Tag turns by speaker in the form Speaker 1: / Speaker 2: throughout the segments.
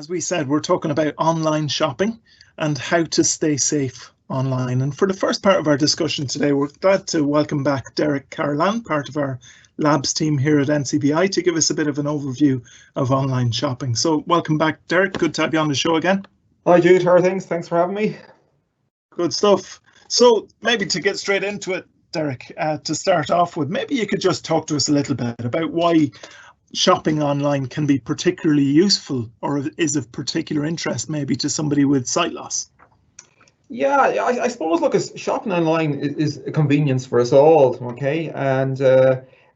Speaker 1: As we said, we're talking about online shopping and how to stay safe online. And for the first part of our discussion today, we're glad to welcome back Derek Carolan, part of our labs team here at NCBI, to give us a bit of an overview of online shopping. So welcome back, Derek. Good to have you on the show again.
Speaker 2: Hi, Jude. How are things? Thanks for having me.
Speaker 1: Good stuff. So maybe to get straight into it, Derek, to start off with, maybe you could just talk to us a little bit about why shopping online can be particularly useful or is of particular interest maybe to somebody with sight loss.
Speaker 2: Yeah, I suppose, look, shopping online is a convenience for us all, okay? And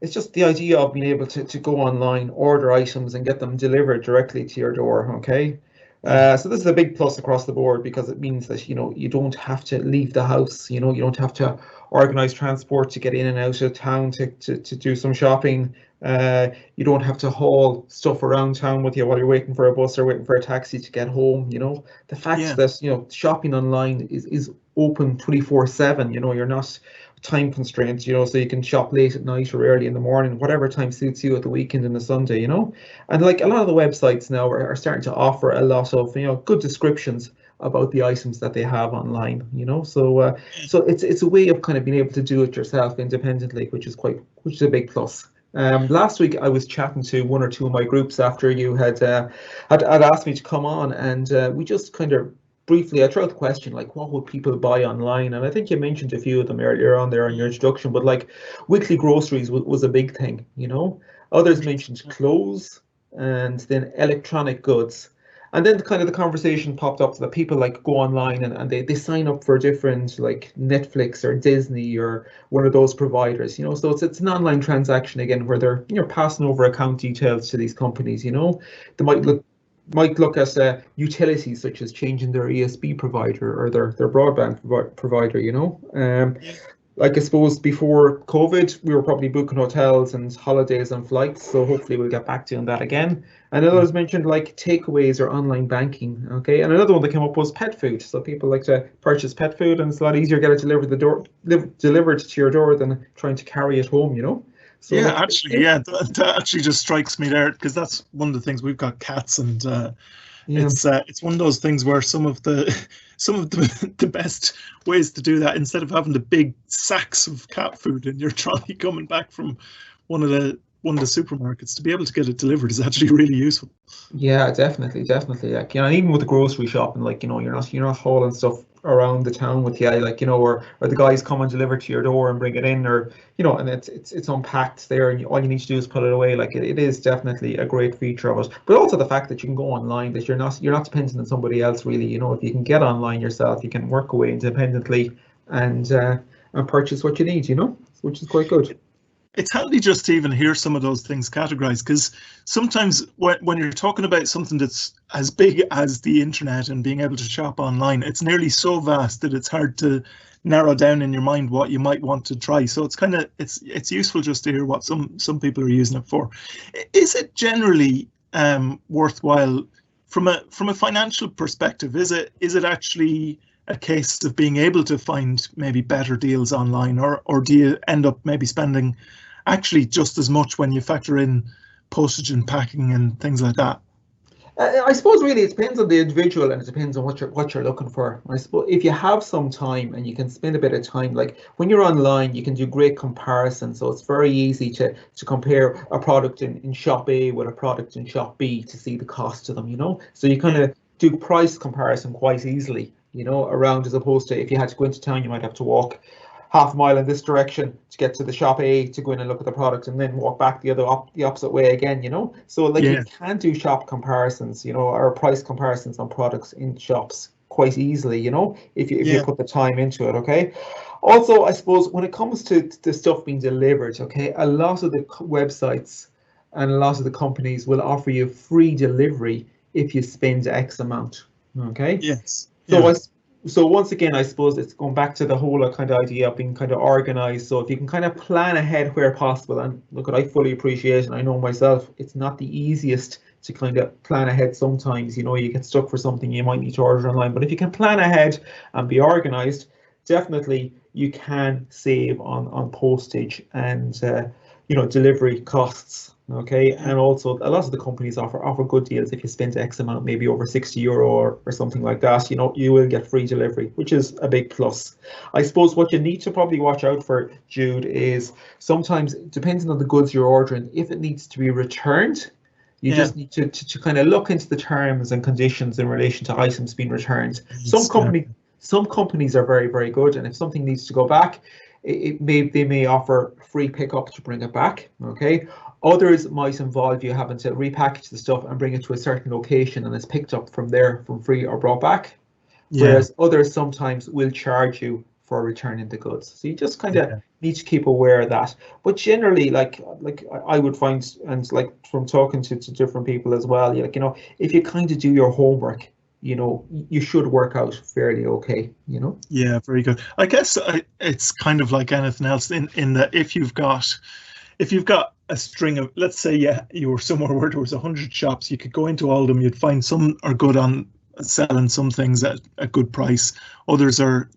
Speaker 2: it's just the idea of being able to go online, order items and get them delivered directly to your door, okay? So this is a big plus across the board because it means that, you don't have to leave the house, you don't have to organize transport to get in and out of town to do some shopping. You don't have to haul stuff around town with you while you're waiting for a bus or waiting for a taxi to get home. The fact that shopping online is open 24/7. You're not time constraints. So you can shop late at night or early in the morning, whatever time suits you at the weekend and the Sunday. And like a lot of the websites now are starting to offer a lot of good descriptions about the items that they have online. So it's a way of kind of being able to do it yourself independently, which is a big plus. Last week I was chatting to one or two of my groups after you had asked me to come on, and we just kind of briefly I threw out the question, like, what would people buy online? And I think you mentioned a few of them earlier on there in your introduction, but like weekly groceries was a big thing. Others mentioned clothes and then electronic goods. And then kind of the conversation popped up that people like go online and they sign up for different, like Netflix or Disney or one of those providers, so it's an online transaction again where they're passing over account details to these companies. They might look at utilities such as changing their ESB provider or their broadband provider. Like I suppose before COVID, we were probably booking hotels and holidays and flights, so hopefully we'll get back to on that again. And others mentioned like takeaways or online banking, okay? And another one that came up was pet food. So people like to purchase pet food, and it's a lot easier to get it delivered to your door than trying to carry it home, So
Speaker 1: that actually just strikes me there, because that's one of the things. We've got cats, and it's one of those things where some of the best ways to do that, instead of having the big sacks of cat food in your trolley coming back from one of the supermarkets, to be able to get it delivered is actually really useful.
Speaker 2: Yeah, definitely. Like, and even with the grocery shopping, like, you're not hauling stuff around the town with you, like, or the guys come and deliver to your door and bring it in, or and it's unpacked there, and all you need to do is put it away. Like it is definitely a great feature of it. But also the fact that you can go online, that you're not dependent on somebody else really. If you can get online yourself, you can work away independently and purchase what you need, which is quite good.
Speaker 1: It's handy just to even hear some of those things categorized, because sometimes when you're talking about something that's as big as the internet and being able to shop online, it's nearly so vast that it's hard to narrow down in your mind what you might want to try. So it's useful just to hear what some people are using it for. Is it generally worthwhile from a financial perspective? Is it actually a case of being able to find maybe better deals online, or do you end up maybe spending actually just as much when you factor in postage and packing and things like that?
Speaker 2: I suppose really it depends on the individual, and it depends on what you're looking for. I suppose if you have some time and you can spend a bit of time, like when you're online, you can do great comparison. So it's very easy to compare a product in shop A with a product in shop B to see the cost of them, So you kind of do price comparison quite easily, around, as opposed to if you had to go into town, you might have to walk half a mile in this direction to get to the shop A to go in and look at the product, and then walk back the opposite way again, So like you can do shop comparisons, or price comparisons on products in shops quite easily, if you put the time into it, okay? Also, I suppose when it comes to the stuff being delivered, okay, a lot of the websites and a lot of the companies will offer you free delivery if you spend X amount, okay?
Speaker 1: Yes.
Speaker 2: So once again, I suppose it's going back to the whole kind of idea of being kind of organized. So if you can kind of plan ahead where possible, and look, I fully appreciate, and I know myself, it's not the easiest to kind of plan ahead sometimes. You get stuck for something, you might need to order online. But if you can plan ahead and be organized, definitely you can save on postage and delivery costs. Okay, and also a lot of the companies offer good deals if you spend X amount, maybe over €60 or something like that. You will get free delivery, which is a big plus. I suppose what you need to probably watch out for, Jude, is sometimes, depending on the goods you're ordering, if it needs to be returned, you just need to kind of look into the terms and conditions in relation to items being returned. Some companies are very, very good, and if something needs to go back, they may offer free pickup to bring it back. Okay. Others might involve you having to repackage the stuff and bring it to a certain location, and it's picked up from there from free or brought back. Whereas others sometimes will charge you for returning the goods. So you just kind of need to keep aware of that. But generally, like I would find, and like from talking to different people as well, if you kind of do your homework, you should work out fairly okay.
Speaker 1: Yeah, very good. I guess it's kind of like anything else in that if you've got a string of, let's say, you were somewhere where there was 100 shops, you could go into all of them, you'd find some are good on selling some things at a good price, others are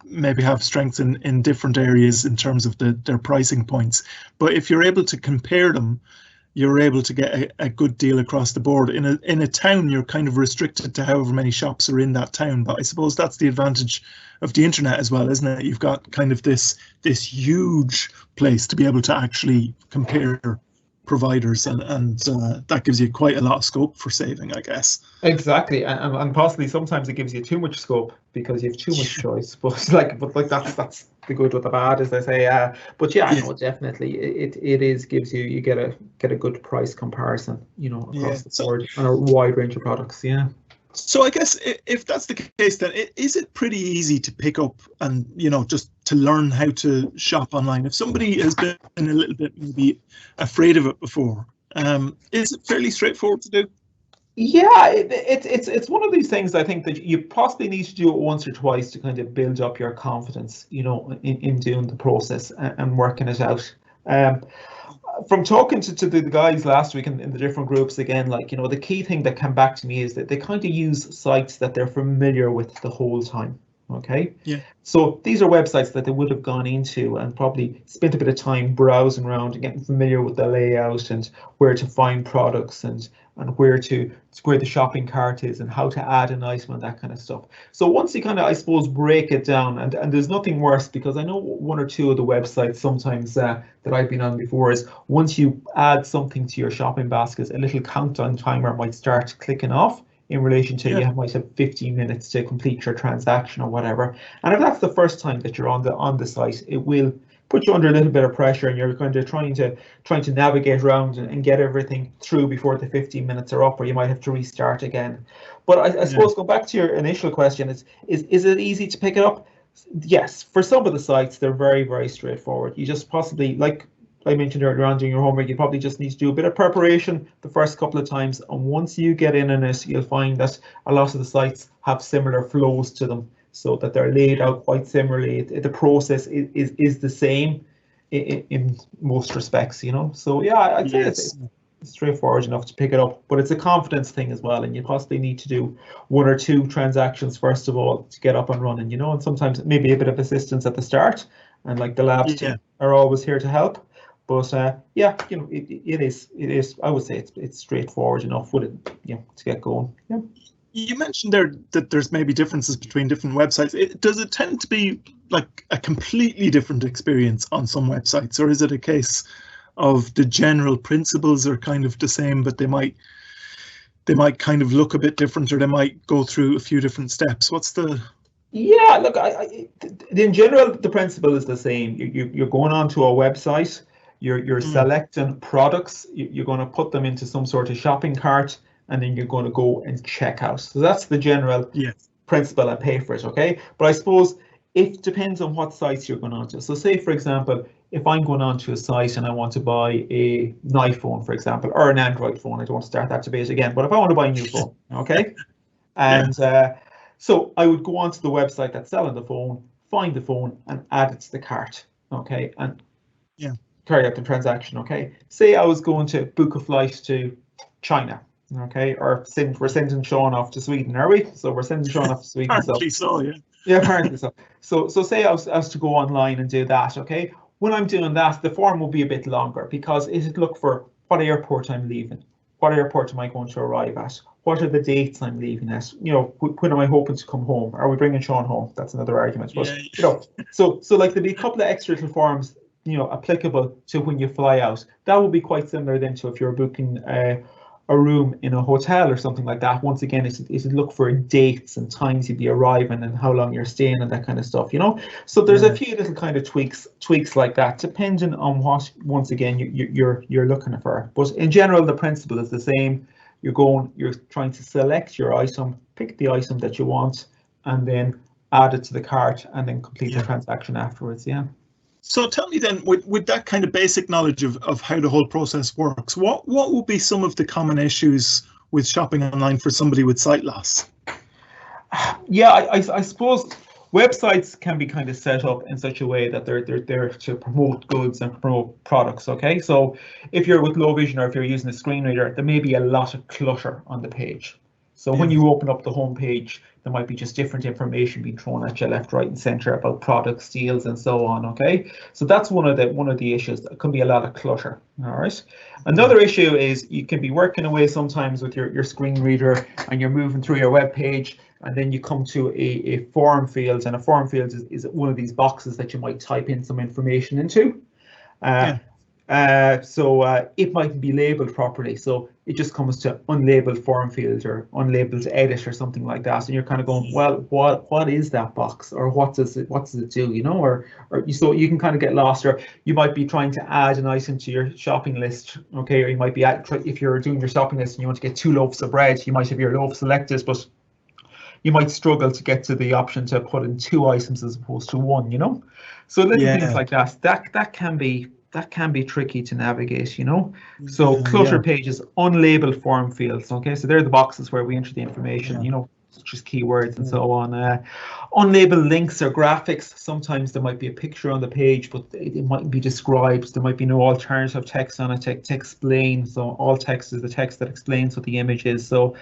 Speaker 1: maybe have strengths in different areas in terms of their pricing points. But if you're able to compare them, you're able to get a good deal across the board. In a town, you're kind of restricted to however many shops are in that town. But I suppose that's the advantage of the internet as well, isn't it? You've got kind of this huge place to be able to actually compare providers, and that gives you quite a lot of scope for saving, I guess.
Speaker 2: Exactly, and possibly sometimes it gives you too much scope because you have too much choice. But that's the good with the bad, as I say. But no, definitely it gives you get a good price comparison, across the board on a wide range of products. Yeah.
Speaker 1: So I guess if that's the case, then is it pretty easy to pick up and, just to learn how to shop online? If somebody has been a little bit maybe afraid of it before, is it fairly straightforward to do?
Speaker 2: Yeah, it's one of these things I think that you possibly need to do it once or twice to kind of build up your confidence, in doing the process and working it out. From talking to the guys last week in the different groups again, the key thing that came back to me is that they kind of use sites that they're familiar with the whole time. Okay.
Speaker 1: Yeah.
Speaker 2: So these are websites that they would have gone into and probably spent a bit of time browsing around and getting familiar with the layout and where to find products and where the shopping cart is and how to add an item and that kind of stuff. So once you kind of, I suppose, break it down, and there's nothing worse, because I know one or two of the websites sometimes that I've been on before is once you add something to your shopping basket, a little countdown timer might start clicking off in relation to you might have 15 minutes to complete your transaction or whatever. And if that's the first time that you're on the site, it will put you under a little bit of pressure, and you're kind of trying to navigate around and get everything through before the 15 minutes are up, or you might have to restart again. But I suppose, go back to your initial question, is it easy to pick it up? Yes, for some of the sites, they're very, very straightforward. You just possibly, like I mentioned earlier on, doing your homework, you probably just need to do a bit of preparation the first couple of times, and once you get in it, you'll find that a lot of the sites have similar flows to them, so that they're laid out quite similarly. The process is the same in most respects, So I'd say it's straightforward enough to pick it up, but it's a confidence thing as well, and you possibly need to do one or two transactions first of all to get up and running, and sometimes maybe a bit of assistance at the start, and like the labs are always here to help. But it is. I would say it's straightforward enough with it, to get going. Yeah.
Speaker 1: You mentioned there that there's maybe differences between different websites. Does it tend to be like a completely different experience on some websites, or is it a case of the general principles are kind of the same, but they might kind of look a bit different, or they might go through a few different steps? What's the...
Speaker 2: Yeah, look, in general, the principle is the same. You're going onto a website, you're selecting products, you're going to put them into some sort of shopping cart, and then you're going to go and check out. So that's the general principle, and pay for it, okay? But I suppose it depends on what sites you're going on to. So say, for example, if I'm going on to a site and I want to buy an iPhone, for example, or an Android phone, I don't want to start that debate again, but if I want to buy a new phone, okay? And so I would go onto the website that's selling the phone, find the phone, and add it to the cart, okay? And carry out the transaction, okay? Say I was going to book a flight to China, okay? Or we're sending Sean off to Sweden, are we? So we're sending Sean off to Sweden.
Speaker 1: Apparently so, yeah.
Speaker 2: Yeah, apparently so. So say I was to go online and do that, okay? when I'm doing that, the form will be a bit longer because it'll look for what airport I'm leaving, what airport am I going to arrive at, what are the dates I'm leaving at, you know, when am I hoping to come home? Are we bringing Sean home? That's another argument. But,
Speaker 1: Yeah.
Speaker 2: you know, so like there'll be a couple of extra little forms, you know, applicable to when you fly out. That will be quite similar then to if you're booking a room in a hotel or something like that. Once again, it's look for dates and times you'd be arriving and how long you're staying and that kind of stuff, you know. So there's a few little kind of tweaks like that, depending on what, once again, you're looking for. But in general, the principle is the same. You're trying to select your item, pick the item that you want, and then add it to the cart, and then complete the transaction afterwards. Yeah.
Speaker 1: So tell me then, with that kind of basic knowledge of how the whole process works, what would be some of the common issues with shopping online for somebody with sight loss?
Speaker 2: Yeah, I suppose websites can be kind of set up in such a way that they're there to promote goods and promote products. Okay, so if you're with low vision or if you're using a screen reader, there may be a lot of clutter on the page. So when you open up the home page, there might be just different information being thrown at you left, right, and center about products, deals, and so on. Okay, so that's one of the issues. There can be a lot of clutter. All right. Another issue is you can be working away sometimes with your screen reader and you're moving through your web page, and then you come to a form field, and a form field is one of these boxes that you might type in some information into. So it might be labeled properly, so it just comes to unlabeled form field or unlabeled edit or something like that, and you're kind of going, well, what is that box, or what does it do, you know, or so you can kind of get lost. Or you might be trying to add an item to your shopping list, okay, or you might be if you're doing your shopping list and you want to get 2 loaves of bread, you might have your loaf selected, but you might struggle to get to the option to put in 2 items as opposed to 1, you know. So little things like that can be tricky to navigate, you know. So clutter pages, unlabeled form fields. Okay, so they're the boxes where we enter the information, you know, such as keywords and so on. Unlabeled links or graphics. Sometimes there might be a picture on the page, but it mightn't be described. There might be no alternative text on it to explain. So all text is the text that explains what the image is. So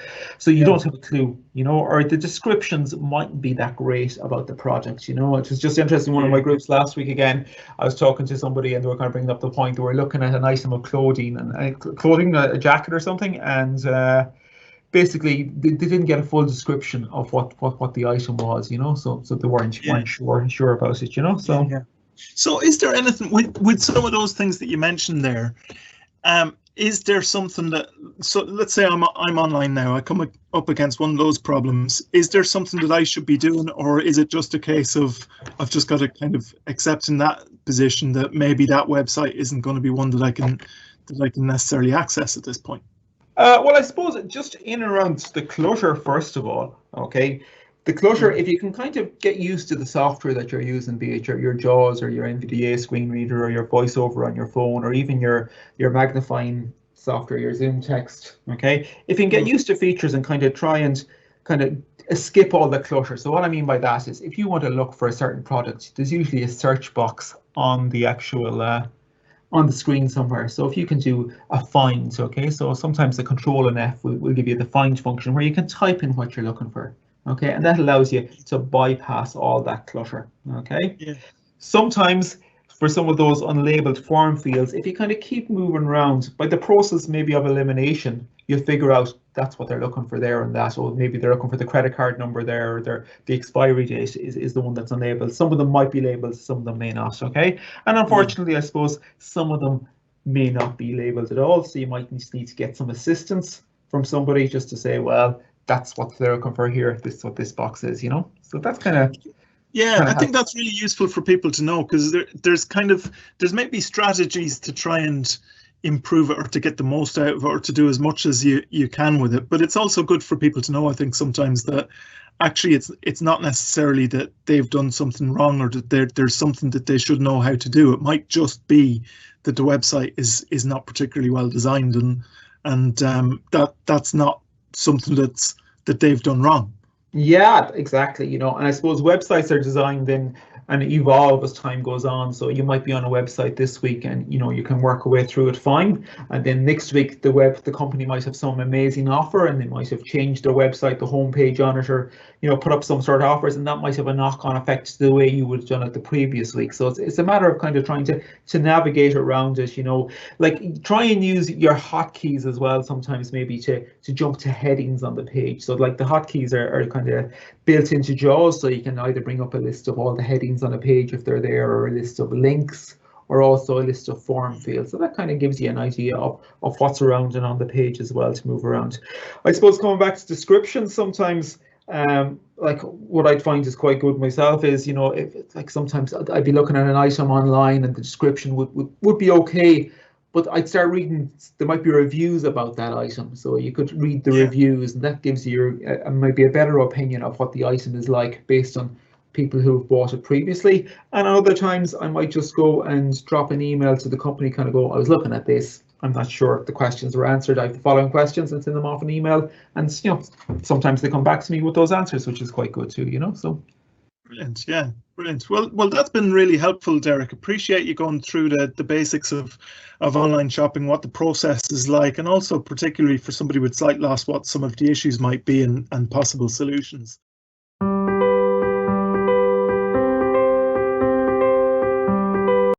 Speaker 2: you don't have a clue, you know, or the descriptions mightn't be that great about the product, you know. It was just interesting. One of my groups last week, again, I was talking to somebody and they were kind of bringing up the point. They were looking at an item of clothing, and a jacket or something, and basically they didn't get a full description of what the item was, you know, so they weren't sure about it, you know.
Speaker 1: So is there anything with some of those things that you mentioned there, is there something that, so let's say I'm online now, I come up against one of those problems, is there something that I should be doing, or is it just a case of I've just got to kind of accept in that position that maybe that website isn't going to be one that I can necessarily access at this point?
Speaker 2: Well, I suppose just in and around the clutter, first of all, okay, the clutter, if you can kind of get used to the software that you're using, be it your JAWS or your NVDA screen reader or your voiceover on your phone, or even your magnifying software, your Zoom text, okay, if you can get used to features and kind of try and skip all the clutter. So what I mean by that is, if you want to look for a certain product, there's usually a search box on the actual on the screen somewhere. So if you can do a find, okay, so sometimes the Control and F will give you the find function where you can type in what you're looking for, okay, and that allows you to bypass all that clutter, okay. Sometimes for some of those unlabeled form fields, if you kind of keep moving around, by the process maybe of elimination, you'll figure out that's what they're looking for there and that, or maybe they're looking for the credit card number there, or the expiry date is the one that's unlabeled. Some of them might be labeled, some of them may not, okay? And unfortunately, I suppose some of them may not be labeled at all, so you might need to get some assistance from somebody just to say, well, that's what they're looking for here, this is what this box is, you know? So that's kind of...
Speaker 1: Yeah, I think that's really useful for people to know, because there's maybe strategies to try and improve it, or to get the most out of it, or to do as much as you can with it. But it's also good for people to know, I think, sometimes that actually it's not necessarily that they've done something wrong, or that there's something that they should know how to do. It might just be that the website is not particularly well designed, and that's not something that they've done wrong.
Speaker 2: Yeah, exactly. You know, and I suppose websites are designed then and evolve as time goes on. So you might be on a website this week and you can work your way through it fine, and then next week the company might have some amazing offer and they might have changed their website, the homepage on it, or put up some sort of offers, and that might have a knock-on effect to the way you would have done it the previous week. So it's a matter of kind of trying to navigate around it, like try and use your hotkeys as well sometimes, maybe to jump to headings on the page. So like the hotkeys are kind of built into JAWS, so you can either bring up a list of all the headings on a page if they're there, or a list of links, or also a list of form fields. So that kind of gives you an idea of what's around and on the page as well to move around. I suppose coming back to descriptions, sometimes like what I'd find is quite good myself is, if like sometimes I'd be looking at an item online and the description would be okay, but I'd start reading, there might be reviews about that item. So you could read the reviews, and that gives you maybe a better opinion of what the item is like based on people who've bought it previously. And other times I might just go and drop an email to the company, kind of go, I was looking at this, I'm not sure if the questions were answered. I have the following questions, and send them off an email. And sometimes they come back to me with those answers, which is quite good too, So
Speaker 1: brilliant, yeah, brilliant. Well, that's been really helpful, Derek. Appreciate you going through the basics of online shopping, what the process is like, and also particularly for somebody with sight loss, what some of the issues might be and possible solutions.